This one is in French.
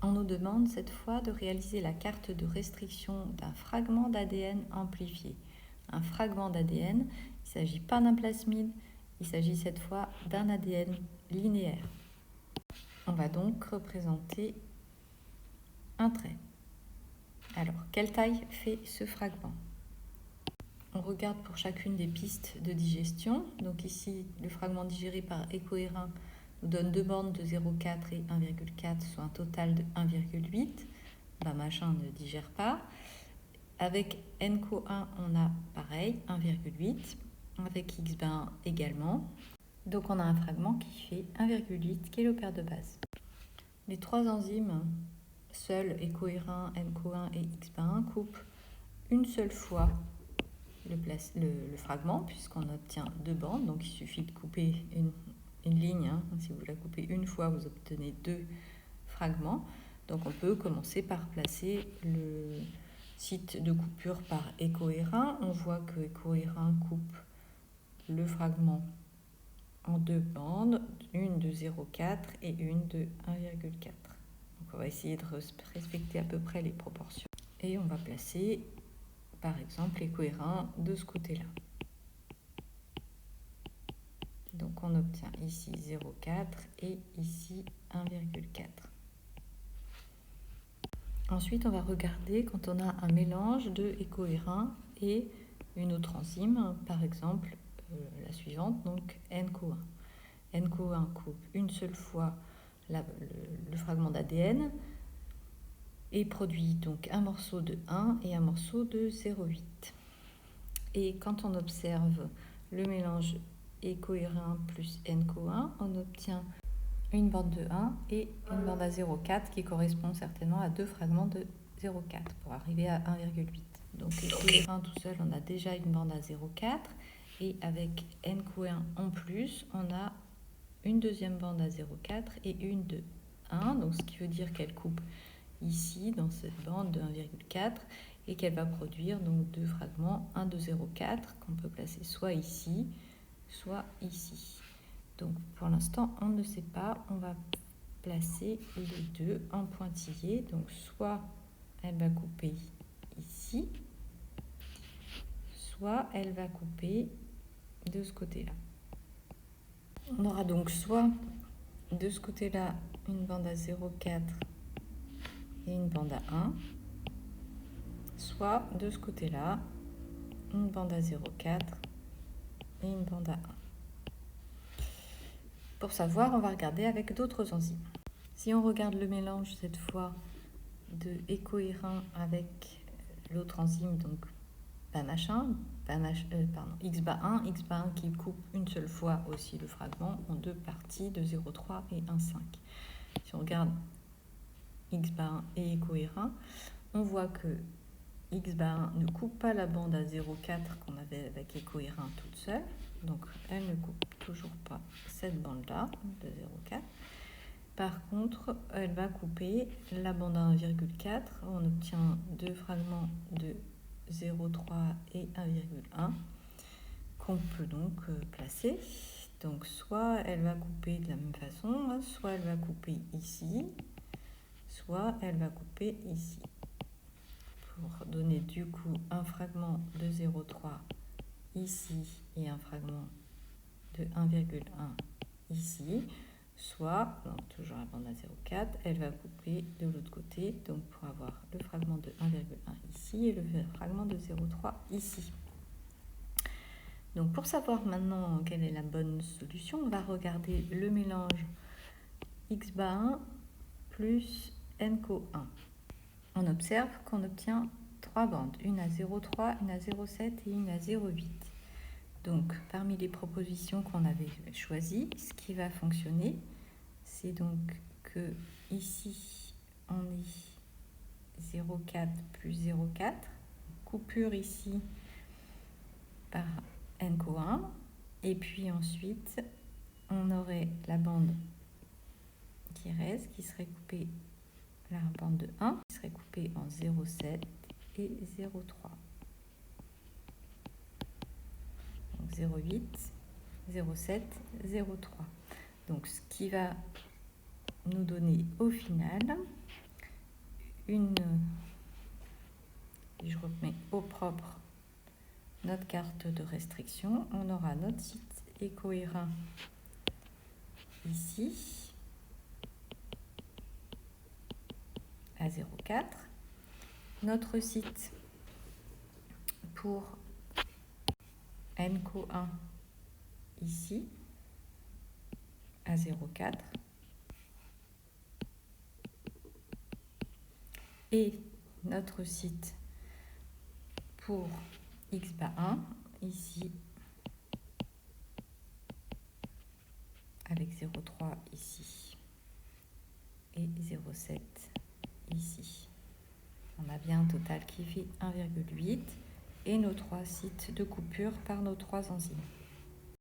on nous demande cette fois de réaliser la carte de restriction d'un fragment d'ADN amplifié. Un fragment d'ADN, il ne s'agit pas d'un plasmide, il s'agit cette fois d'un ADN linéaire. On va donc représenter un trait. Alors, quelle taille fait ce fragment? On regarde pour chacune des pistes de digestion. Donc ici, le fragment digéré par Ecoerin nous donne deux bandes de 0,4 et 1,4, soit un total de 1,8. Machin ne digère pas. Avec NCO1, on a pareil, 1,8. Avec XBA1 également. Donc on a un fragment qui fait 1,8 kPa de base. Les trois enzymes, seuls Ecoerin, NCO1 et XBA1, coupent une seule fois le fragment, puisqu'on obtient deux bandes. Donc il suffit de couper une ligne. Si vous la coupez une fois, vous obtenez deux fragments. Donc on peut commencer par placer le site de coupure par Ecoerin. On voit que Ecoerin coupe le fragment en deux bandes, une de 0,4 et une de 1,4. Donc on va essayer de respecter à peu près les proportions. Et on va placer par exemple Ecoerin de ce côté-là. Donc on obtient ici 0,4 et ici 1,4. Ensuite, on va regarder quand on a un mélange de Ecoerin et une autre enzyme, par exemple la suivante, donc NCO1. NCO1 coupe une seule fois le fragment d'ADN et produit donc un morceau de 1 et un morceau de 0,8. Et quand on observe le mélange Ecoerin plus NCO1, on obtient une bande de 1 et une bande à 0,4 qui correspond certainement à deux fragments de 0,4 pour arriver à 1,8. Donc Ecoerin tout seul, on a déjà une bande à 0,4 et avec NCO1 en plus, on a une deuxième bande à 0,4 et une de 1, donc ce qui veut dire qu'elle coupe ici dans cette bande de 1,4 et qu'elle va produire donc deux fragments, un de 0,4 qu'on peut placer soit ici, soit ici. Donc pour l'instant on ne sait pas, on va placer les deux en pointillés, donc soit elle va couper ici, soit elle va couper de ce côté-là. On aura donc soit de ce côté-là une bande à 0,4 et une bande à 1, soit de ce côté-là une bande à 0,4 et une bande à 1. Pour savoir, on va regarder avec d'autres enzymes. Si on regarde le mélange cette fois de Ecoerin avec l'autre enzyme, donc XBA1 qui coupe une seule fois aussi le fragment en deux parties de 0,3 et 1,5. Si on regarde XBA1 et Ecoerin, on voit que XBA1 ne coupe pas la bande à 0,4 qu'on avait avec Ecoerin toute seule, donc elle ne coupe toujours pas cette bande-là de 0,4. Par contre, elle va couper la bande à 1,4. On obtient deux fragments de 0,3 et 1,1 qu'on peut donc placer. Donc soit elle va couper de la même façon, soit elle va couper ici, soit elle va couper ici. Pour donner du coup un fragment de 0,3 ici et un fragment de 1,1 ici. Soit, donc toujours la bande à 0,4, elle va couper de l'autre côté, donc pour avoir le fragment de 1,1 ici et le fragment de 0,3 ici. Donc pour savoir maintenant quelle est la bonne solution, on va regarder le mélange XBA1 plus NCO1. On observe qu'on obtient trois bandes, une à 0,3, une à 0,7 et une à 0,8. Donc, parmi les propositions qu'on avait choisies, ce qui va fonctionner, c'est donc que ici, on est 0,4 plus 0,4, coupure ici par NCO1, et puis ensuite, on aurait la bande qui reste, qui serait coupée, la bande de 1, qui serait coupée en 0,7 et 0,3. 0,8, 0,7, 0,3. Donc ce qui va nous donner au final si je remets au propre notre carte de restriction, on aura notre site EcoErin ici à 0,4, notre site pour ENCO1 ici à 0,4 et notre site pour XBA1 ici avec 0,3 ici et 0,7 ici. On a bien un total qui fait 1,8 et nos 3 sites de coupure par nos 3 enzymes.